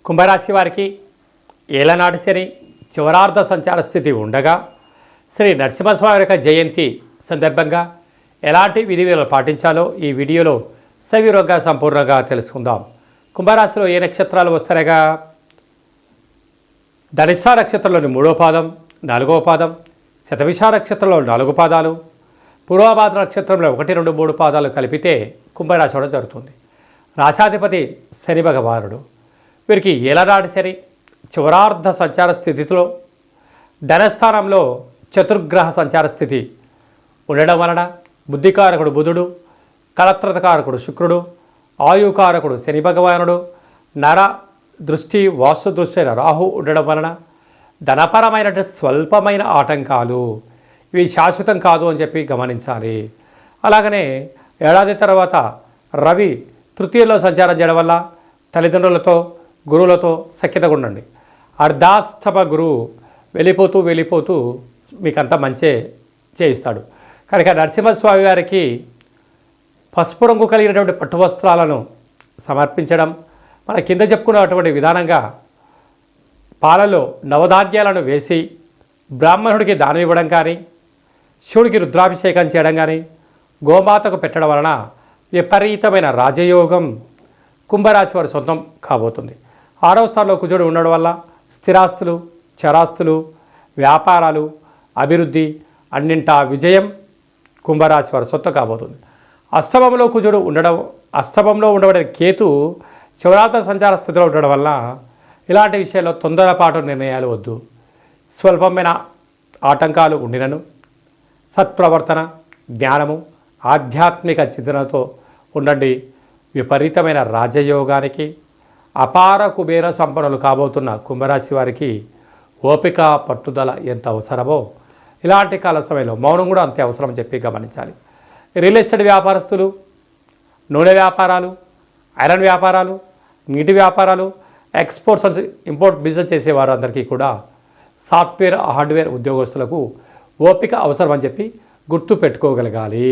కుంభరాశి వారికి ఏలనాటి శని చివరార్ధ సంచార స్థితి ఉండగా శ్రీ నరసింహస్వామి యొక్క జయంతి సందర్భంగా ఎలాంటి విధి విధానాలు పాటించాలో ఈ వీడియోలో సవివరంగా సంపూర్ణంగా తెలుసుకుందాం. కుంభరాశిలో ఏ నక్షత్రాలు వస్తాయగా ధనిష్ఠా నక్షత్రంలోని 3వ పాదం 4వ పాదం, శతభిష నక్షత్రంలో 4 పాదాలు, పూర్వభాద్ర నక్షత్రంలో 1, 2, 3 పాదాలు కలిపితే కుంభరాశి అవడం జరుగుతుంది. రాశాధిపతి శని భగవానుడు. వీరికి ఏలనాటి శని చివరార్ధ సంచార స్థితిలో ధనస్థానంలో చతుర్గ్రహ సంచార స్థితి ఉండడం వలన బుద్ధికారకుడు బుధుడు, కలత్రతకారకుడు శుక్రుడు, ఆయుకారకుడు శని భగవానుడు, నర దృష్టి వాస్తు దృష్టి అయిన రాహు ఉండడం వలన ధనపరమైన స్వల్పమైన ఆటంకాలు, ఇవి శాశ్వతం కాదు అని చెప్పి గమనించాలి. అలాగనే ఏడాది తర్వాత రవి తృతీయంలో సంచారం చేయడం వల్ల తల్లిదండ్రులతో గురువులతో సఖ్యతగా ఉండండి. అర్ధాష్టమ గురువు వెళ్ళిపోతూ మీకంతా మంచే చేయిస్తాడు. కనుక నరసింహస్వామి వారికి పసుపు రంగు కలిగినటువంటి పట్టు వస్త్రాలను సమర్పించడం, మన కింద చెప్పుకున్నటువంటి విధానంగా పాలలో నవధాన్యాలను వేసి బ్రాహ్మణుడికి దానం ఇవ్వడం కానీ, శివుడికి రుద్రాభిషేకం చేయడం కానీ, గోమాతకు పెట్టడం వలన విపరీతమైన రాజయోగం కుంభరాశి వారి సొంతం కాబోతుంది. 6వ స్థానంలో కుజుడు ఉండడం వల్ల స్థిరాస్తులు, చరాస్తులు, వ్యాపారాలు, అభివృద్ధి అన్నింటా విజయం కుంభరాశి వారి సొంతం కాబోతుంది. అష్టమంలో కుజుడు ఉండడం, అష్టమంలో ఉండబడిన కేతు చివరార్థ సంచార స్థితిలో ఉండడం వల్ల ఇలాంటి విషయాల్లో తొందరపాటు నిర్ణయాలు వద్దు. స్వల్పమైన ఆటంకాలు ఉండినను సత్ప్రవర్తన, జ్ఞానము, ఆధ్యాత్మిక చింతనతో ఉండండి. విపరీతమైన రాజయోగానికి అపార కుబేర సంపన్నులు కాబోతున్న కుంభరాశి వారికి ఓపిక పట్టుదల ఎంత అవసరమో ఇలాంటి కాల సమయంలో మౌనం కూడా అంతే అవసరం చెప్పి గమనించాలి. రియల్ ఎస్టేట్ వ్యాపారస్తులు, నూనె వ్యాపారాలు, ఐరన్ వ్యాపారాలు, నీటి వ్యాపారాలు, ఎక్స్పోర్ట్స్ అండ్ ఇంపోర్ట్ బిజినెస్ చేసేవారు అందరికీ కూడా సాఫ్ట్వేర్ హార్డ్వేర్ ఉద్యోగస్తులకు ఓపిక అవసరం అని చెప్పి గుర్తు పెట్టుకోగలగాలి.